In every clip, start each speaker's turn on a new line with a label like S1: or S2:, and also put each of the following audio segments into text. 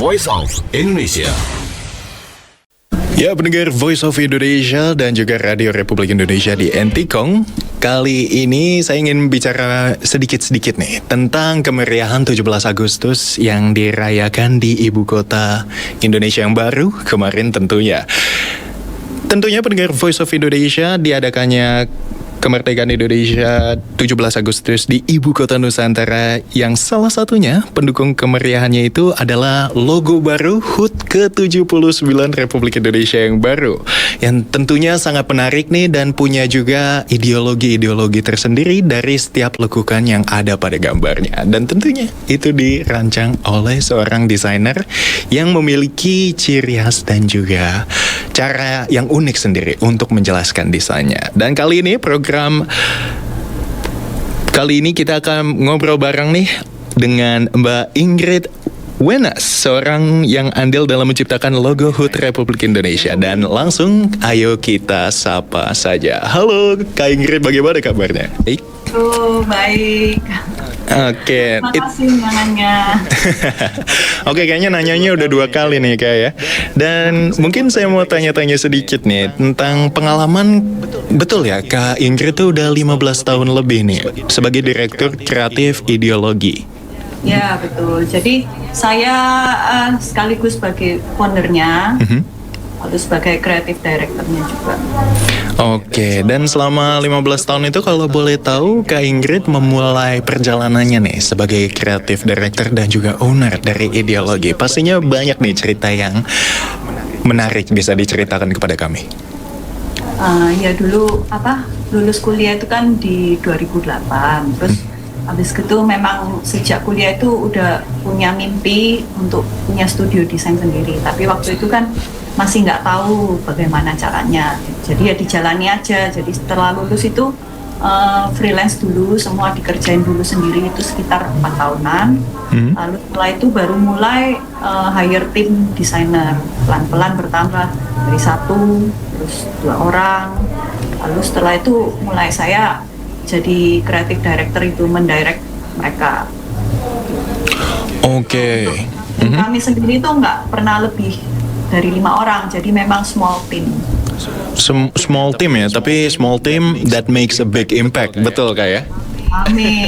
S1: Voice of Indonesia.
S2: Ya, pendengar Voice of Indonesia dan juga Radio Republik Indonesia di Entikong. Kali ini saya ingin bicara sedikit-sedikit nih tentang kemeriahan 17 Agustus yang dirayakan di ibu kota Indonesia yang baru kemarin tentunya. Tentunya pendengar Voice of Indonesia, diadakannya kemerdekaan Indonesia 17 Agustus di Ibu Kota Nusantara yang salah satunya pendukung kemeriahannya itu adalah logo baru HUT ke-79 Republik Indonesia yang baru, yang tentunya sangat menarik nih dan punya juga ideologi-ideologi tersendiri dari setiap lekukan yang ada pada gambarnya, dan tentunya itu dirancang oleh seorang desainer yang memiliki ciri khas dan juga cara yang unik sendiri untuk menjelaskan desainnya. Dan kali ini Kali ini kita akan ngobrol bareng nih dengan Mbak Ingrid Wenas, seorang yang andil dalam menciptakan logo HUT Republik Indonesia. Dan langsung ayo kita sapa saja. Halo Kak Ingrid, bagaimana kabarnya? Baik.
S3: Baik.
S2: Oke.
S3: Terima kasih undangannya.
S2: Oke, kayaknya nanyanya udah 2 kali nih Kak ya. Dan mungkin saya mau tanya-tanya sedikit nih tentang pengalaman. Betul ya, Kak Ingrid tuh udah 15 tahun lebih nih sebagai direktur kreatif ideologi.
S3: Ya, betul. Jadi saya sekaligus sebagai foundernya, lalu sebagai kreatif directornya juga.
S2: Oke, dan selama 15 tahun itu kalau boleh tahu Kak Ingrid memulai perjalanannya nih sebagai kreatif director dan juga owner dari ideologi. Pastinya banyak nih cerita yang menarik bisa diceritakan kepada kami.
S3: Ya dulu lulus kuliah itu kan di 2008. Terus habis itu memang sejak kuliah itu udah punya mimpi untuk punya studio desain sendiri. Tapi waktu itu kan masih nggak tahu bagaimana caranya. Jadi ya dijalani aja. Jadi setelah lulus itu freelance dulu, semua dikerjain dulu sendiri itu sekitar 4 tahunan. Lalu setelah itu baru mulai hire tim desainer, pelan-pelan bertambah dari 1, terus 2 orang. Lalu setelah itu mulai saya jadi creative director, itu mendirect mereka.
S2: Oke.
S3: Kami sendiri itu nggak pernah lebih dari 5 orang, jadi memang small team.
S2: Small team ya, tapi small team that makes a big impact, betul Kak ya?
S3: Amin.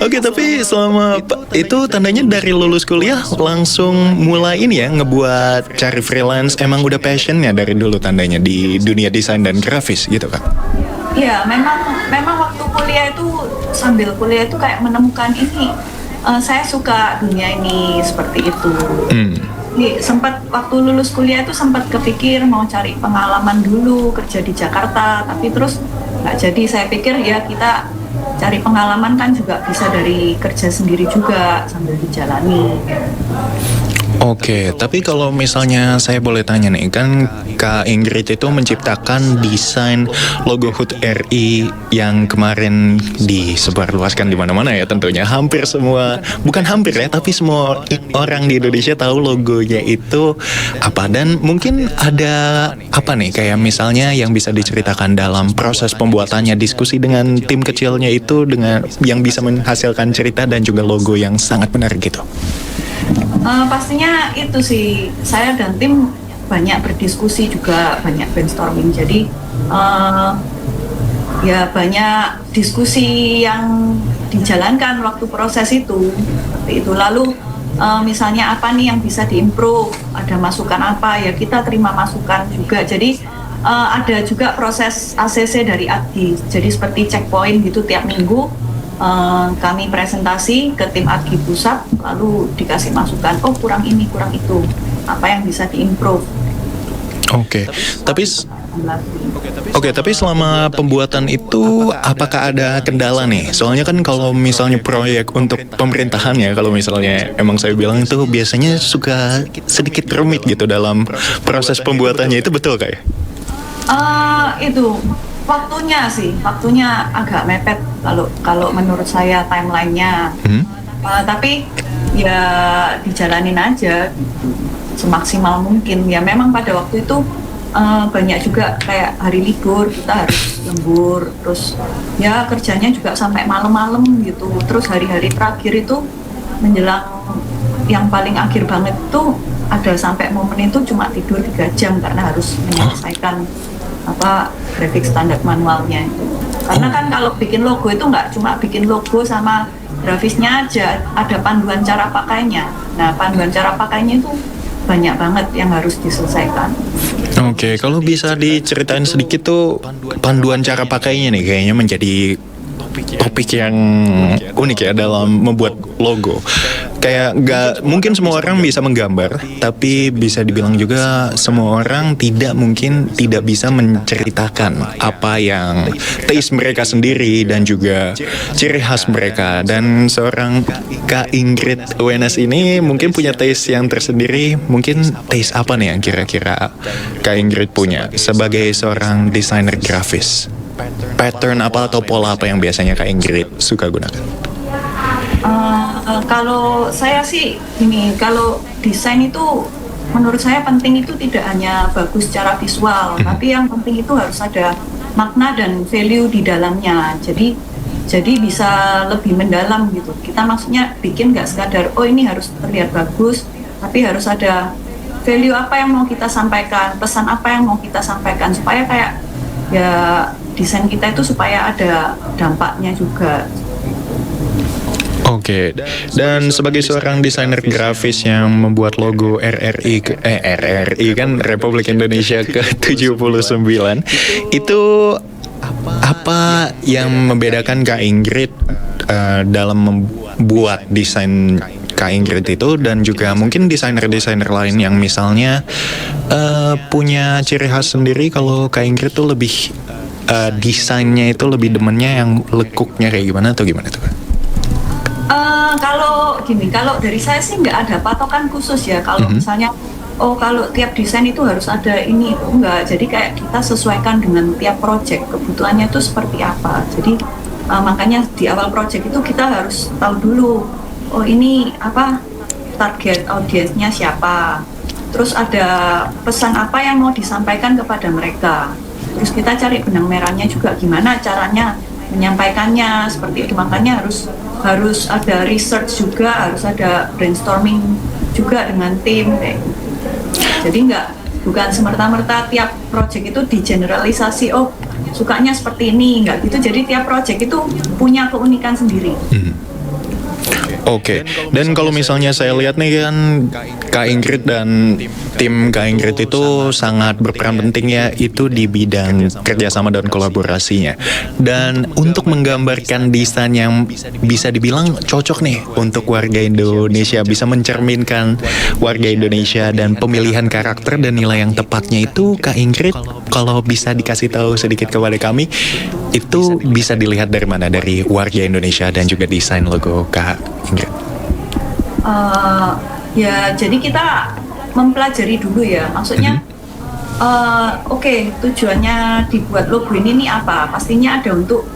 S2: Oke, tapi selama itu tandanya dari lulus kuliah langsung mulai ini ya, ngebuat cari freelance, emang udah passionnya dari dulu tandanya di dunia desain dan grafis gitu Kak?
S3: Iya, memang waktu kuliah itu, sambil kuliah itu kayak menemukan ini, saya suka dunia ini seperti itu. Sempat waktu lulus kuliah itu sempat kepikir mau cari pengalaman dulu kerja di Jakarta, tapi terus nggak jadi. Saya pikir ya kita cari pengalaman kan juga bisa dari kerja sendiri juga sambil dijalani.
S2: Oke, tapi kalau misalnya saya boleh tanya nih, kan Kak Ingrid itu menciptakan desain logo HUT RI yang kemarin disebarluaskan di mana-mana ya tentunya. Hampir semua, bukan hampir ya, tapi semua orang di Indonesia tahu logonya itu apa. Dan mungkin ada apa nih, kayak misalnya yang bisa diceritakan dalam proses pembuatannya, diskusi dengan tim kecilnya itu dengan yang bisa menghasilkan cerita dan juga logo yang sangat menarik gitu.
S3: Pastinya itu sih, saya dan tim banyak berdiskusi juga, banyak brainstorming. Jadi ya banyak diskusi yang dijalankan waktu proses itu. Seperti itu. Lalu misalnya apa nih yang bisa diimprove, ada masukan apa, ya kita terima masukan juga. Jadi ada juga proses ACC dari ADGI. Jadi seperti checkpoint gitu tiap minggu. Kami presentasi ke tim ADGI pusat, lalu dikasih masukan, oh kurang ini, kurang itu, apa yang bisa diimprove.
S2: Oke, tapi selama pembuatan itu apakah ada kendala nih? Soalnya kan kalau misalnya proyek untuk pemerintahan ya, kalau misalnya emang saya bilang itu biasanya suka sedikit rumit gitu dalam proses pembuatannya, itu betul kayak?
S3: Itu waktunya agak mepet kalau menurut saya timelinenya. Tapi ya dijalanin aja gitu, semaksimal mungkin. Ya memang pada waktu itu banyak juga kayak hari libur, kita harus lembur, terus ya kerjanya juga sampai malam-malam gitu. Terus hari-hari terakhir itu menjelang yang paling akhir banget tuh ada sampai momen itu cuma tidur 3 jam karena harus menyelesaikan grafik standar manualnya itu. Karena kan kalau bikin logo itu nggak cuma bikin logo sama grafisnya aja, ada panduan cara pakainya. Nah, panduan cara pakainya itu banyak banget yang harus diselesaikan.
S2: Oke, kalau bisa diceritain sedikit tuh panduan cara pakainya nih, kayaknya menjadi topik yang unik ya dalam membuat logo. Kayak nggak mungkin semua orang bisa menggambar, tapi bisa dibilang juga semua orang tidak bisa menceritakan apa yang taste mereka sendiri dan juga ciri khas mereka. Dan seorang Kak Ingrid Wenas ini mungkin punya taste yang tersendiri. Mungkin taste apa nih yang kira-kira Kak Ingrid punya sebagai seorang desainer grafis? Pattern apa atau pola apa yang biasanya Kak Ingrid suka gunakan?
S3: Kalau saya sih ini, kalau desain itu menurut saya penting itu tidak hanya bagus secara visual, tapi yang penting itu harus ada makna dan value di dalamnya. Jadi bisa lebih mendalam gitu. Kita maksudnya bikin nggak sekadar ini harus terlihat bagus, tapi harus ada value apa yang mau kita sampaikan, pesan apa yang mau kita sampaikan, supaya kayak ya desain kita itu supaya ada dampaknya juga.
S2: Oke, dan sebagai seorang desainer grafis yang membuat logo RRI kan Republik Indonesia ke-79, itu apa yang membedakan Kak Ingrid dalam membuat desain Kak Ingrid itu, dan juga mungkin desainer-desainer lain yang misalnya punya ciri khas sendiri? Kalau Kak Ingrid tuh lebih desainnya itu lebih demennya yang lekuknya kayak gimana atau gimana tuh?
S3: Kalau dari saya sih nggak ada patokan khusus ya. Kalau misalnya, kalau tiap desain itu harus ada ini, itu enggak. Jadi kayak kita sesuaikan dengan tiap project, kebutuhannya itu seperti apa. Jadi makanya di awal project itu kita harus tahu dulu, ini target audiensnya siapa. Terus ada pesan apa yang mau disampaikan kepada mereka. Terus kita cari benang merahnya juga, gimana caranya menyampaikannya seperti itu. Makanya harus ada research juga, harus ada brainstorming juga dengan tim kayak gitu. Jadi bukan semerta-merta tiap project itu digeneralisasi, sukanya seperti ini, nggak gitu. Jadi tiap project itu punya keunikan sendiri.
S2: Oke, dan kalau misalnya saya lihat nih kan Kak Ingrid dan tim Kak Ingrid itu sangat berperan penting ya, itu di bidang kerjasama dan kolaborasinya. Dan untuk menggambarkan desain yang bisa dibilang cocok nih untuk warga Indonesia, bisa mencerminkan warga Indonesia dan pemilihan karakter dan nilai yang tepatnya itu, Kak Ingrid, kalau bisa dikasih tahu sedikit kepada kami, itu bisa dilihat dari mana? Dari warga Indonesia dan juga desain logo Kak Ingrid.
S3: Ya, jadi kita mempelajari dulu ya. Maksudnya, tujuannya dibuat logo ini nih apa? Pastinya ada untuk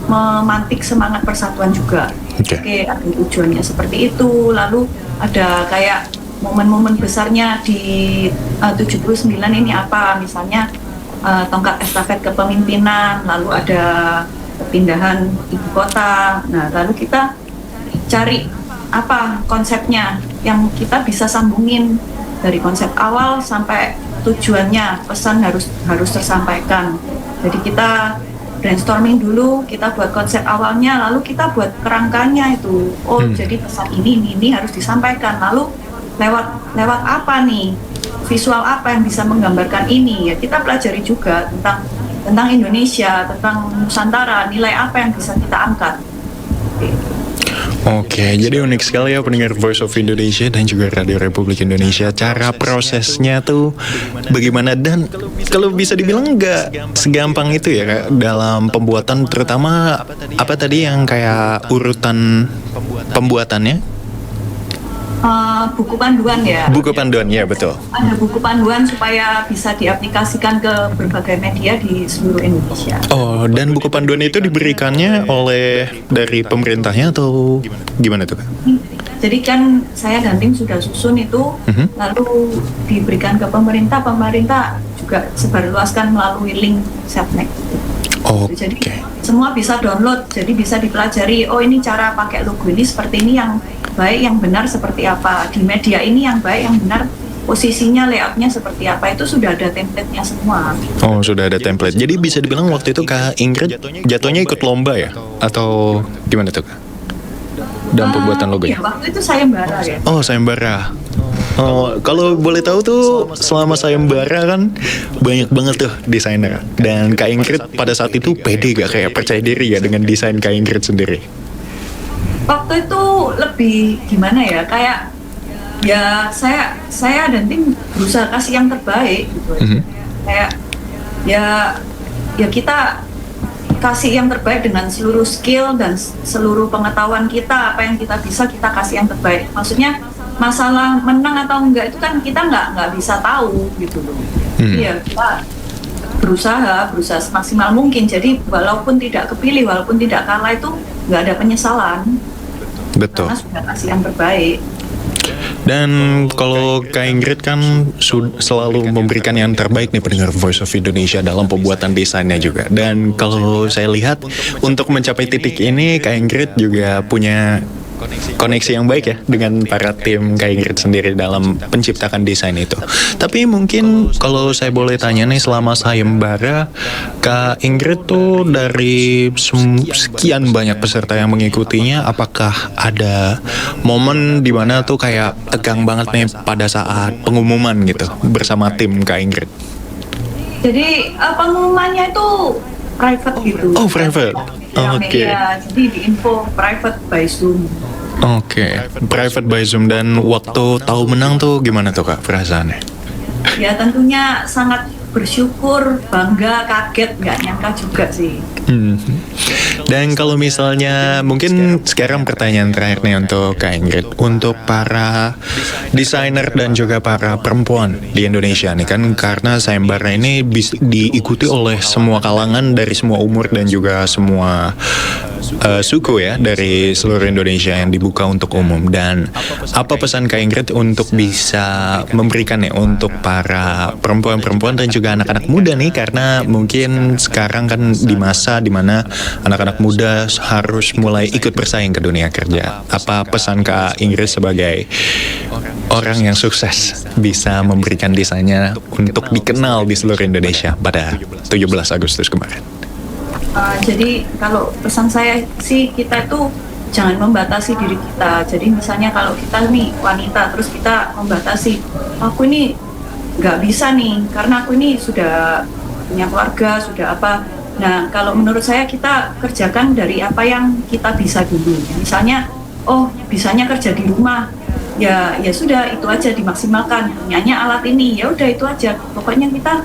S3: memantik semangat persatuan juga. Oke, ada tujuannya seperti itu. Lalu ada kayak momen-momen besarnya di 79 ini apa? Misalnya tongkat estafet kepemimpinan, lalu ada perpindahan ibu kota. Nah, lalu kita cari apa konsepnya yang kita bisa sambungin dari konsep awal sampai tujuannya, pesan harus tersampaikan. Jadi kita brainstorming dulu, kita buat konsep awalnya, lalu kita buat kerangkanya itu. Jadi pesan ini harus disampaikan. Lalu lewat apa nih? Visual apa yang bisa menggambarkan ini? Ya kita pelajari juga tentang Indonesia, tentang Nusantara, nilai apa yang bisa kita angkat.
S2: Oke, jadi unik sekali ya pendengar Voice of Indonesia dan juga Radio Republik Indonesia. Cara prosesnya tuh bagaimana, dan kalau bisa dibilang nggak segampang itu ya Kak, dalam pembuatan, terutama apa tadi yang kayak urutan pembuatannya?
S3: Buku panduan ya.
S2: Buku panduan ya, betul.
S3: Ada buku panduan supaya bisa diaplikasikan ke berbagai media di seluruh Indonesia.
S2: Dan buku panduan itu diberikannya oleh dari pemerintahnya atau gimana tuh Kak?
S3: Jadi kan saya dan tim sudah susun itu, lalu diberikan ke pemerintah juga sebarluaskan melalui link Setnek. Jadi
S2: Oke.
S3: semua bisa download, jadi bisa dipelajari. Oh, ini cara pakai logo ini seperti ini, yang baik, yang benar seperti apa. Di media ini yang baik, yang benar, posisinya, layoutnya seperti apa. Itu sudah ada template-nya semua.
S2: Oh, sudah ada template. Jadi bisa dibilang waktu itu Kak Ingrid jatuhnya ikut lomba ya? Atau gimana tuh Kak? Dalam pembuatan logo
S3: Iya,
S2: ya?
S3: waktu itu sayembara ya.
S2: Oh, sayembara. Oh, kalau boleh tahu tuh selama sayembara kan banyak banget tuh desainer. Dan Kak Ingrid pada saat itu pede gak, kayak percaya diri ya dengan desain Kak Ingrid sendiri?
S3: Waktu itu lebih gimana ya, kayak ya saya dan tim berusaha kasih yang terbaik gitu. Kayak ya kita kasih yang terbaik dengan seluruh skill dan seluruh pengetahuan kita, apa yang kita bisa kita kasih yang terbaik. Maksudnya masalah menang atau enggak itu kan kita nggak bisa tahu gitu loh. Iya, kita berusaha semaksimal mungkin. Jadi walaupun tidak kepilih, walaupun tidak kalah, itu nggak ada penyesalan.
S2: Betul.
S3: Karena sudah kasih yang terbaik.
S2: Dan kalau Kak Ingrid kan selalu memberikan yang terbaik nih pendengar Voice of Indonesia dalam pembuatan desainnya juga. Dan kalau saya lihat untuk mencapai titik ini Kak Ingrid juga punya koneksi yang baik ya dengan para tim Kak Ingrid sendiri dalam penciptakan desain itu. Tapi mungkin kalau saya boleh tanya nih, selama sayembara Kak Ingrid tuh dari sekian banyak peserta yang mengikutinya, apakah ada momen dimana tuh kayak tegang banget nih pada saat pengumuman gitu bersama tim Kak Ingrid?
S3: Jadi pengumumannya itu private gitu.
S2: Oh, private. Oke.
S3: Ya, jadi di info private by Zoom.
S2: Oke, private by Zoom. Dan waktu tahu menang tuh gimana tuh Kak perasaannya?
S3: Ya tentunya sangat bersyukur, bangga, kaget, nggak nyangka juga sih.
S2: Dan kalau misalnya mungkin sekarang pertanyaan terakhir nih untuk Kak Ingrid, untuk para desainer dan juga para perempuan di Indonesia nih kan, karena sayembara ini diikuti oleh semua kalangan dari semua umur dan juga semua suku ya dari seluruh Indonesia yang dibuka untuk umum. Dan apa pesan Kak Ingrid untuk bisa memberikan nih untuk para perempuan-perempuan dan juga anak-anak muda nih, karena mungkin sekarang kan di masa dimana anak-anak muda harus mulai ikut bersaing ke dunia kerja. Apa pesan Kak Ingrid sebagai orang yang sukses bisa memberikan desainnya untuk dikenal di seluruh Indonesia pada 17 Agustus kemarin?
S3: Jadi kalau pesan saya sih, kita itu jangan membatasi diri kita. Jadi misalnya kalau kita nih wanita, terus kita membatasi, aku ini nggak bisa nih karena aku ini sudah punya keluarga, sudah apa. Nah, kalau menurut saya kita kerjakan dari apa yang kita bisa dulu. Misalnya, oh bisanya kerja di rumah, ya sudah itu aja dimaksimalkan. Punyanya alat ini, ya udah itu aja. Pokoknya kita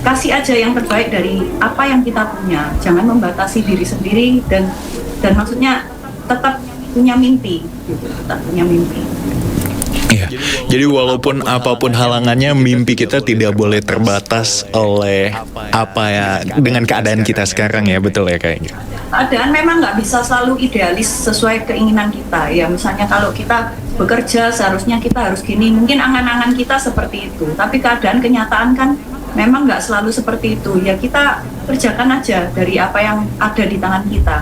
S3: kasih aja yang terbaik dari apa yang kita punya. Jangan membatasi diri sendiri dan maksudnya tetap punya mimpi, gitu. Tetap punya mimpi.
S2: Iya. Jadi walaupun apapun halangannya, mimpi kita tidak boleh terbatas oleh apa ya, dengan keadaan kita sekarang ya, betul ya kayaknya.
S3: Keadaan memang nggak bisa selalu idealis sesuai keinginan kita. Ya misalnya kalau kita bekerja seharusnya kita harus gini, mungkin angan-angan kita seperti itu. Tapi keadaan kenyataan kan memang nggak selalu seperti itu. Ya kita kerjakan aja dari apa yang ada di tangan kita.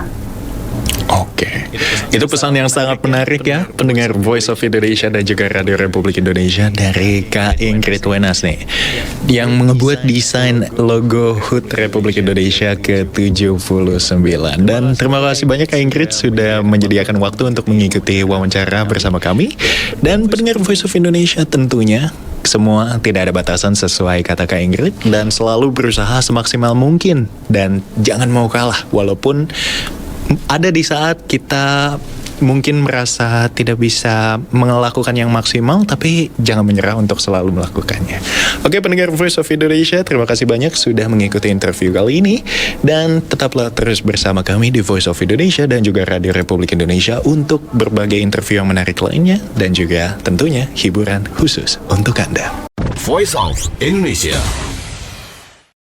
S2: Oke, itu pesan yang sangat menarik ya, pendengar Voice of Indonesia dan juga Radio Republik Indonesia dari Kak Ingrid Wenas nih, yang mengebuat desain logo HUT Republik Indonesia ke-79. Dan terima kasih banyak Kak Ingrid sudah menyediakan waktu untuk mengikuti wawancara bersama kami. Dan pendengar Voice of Indonesia tentunya semua tidak ada batasan sesuai kata Kak Ingrid, dan selalu berusaha semaksimal mungkin dan jangan mau kalah walaupun ada di saat kita mungkin merasa tidak bisa melakukan yang maksimal, tapi jangan menyerah untuk selalu melakukannya. Oke, pendengar Voice of Indonesia, terima kasih banyak sudah mengikuti interview kali ini, dan tetaplah terus bersama kami di Voice of Indonesia dan juga Radio Republik Indonesia untuk berbagai interview yang menarik lainnya dan juga tentunya hiburan khusus untuk Anda.
S1: Voice of Indonesia.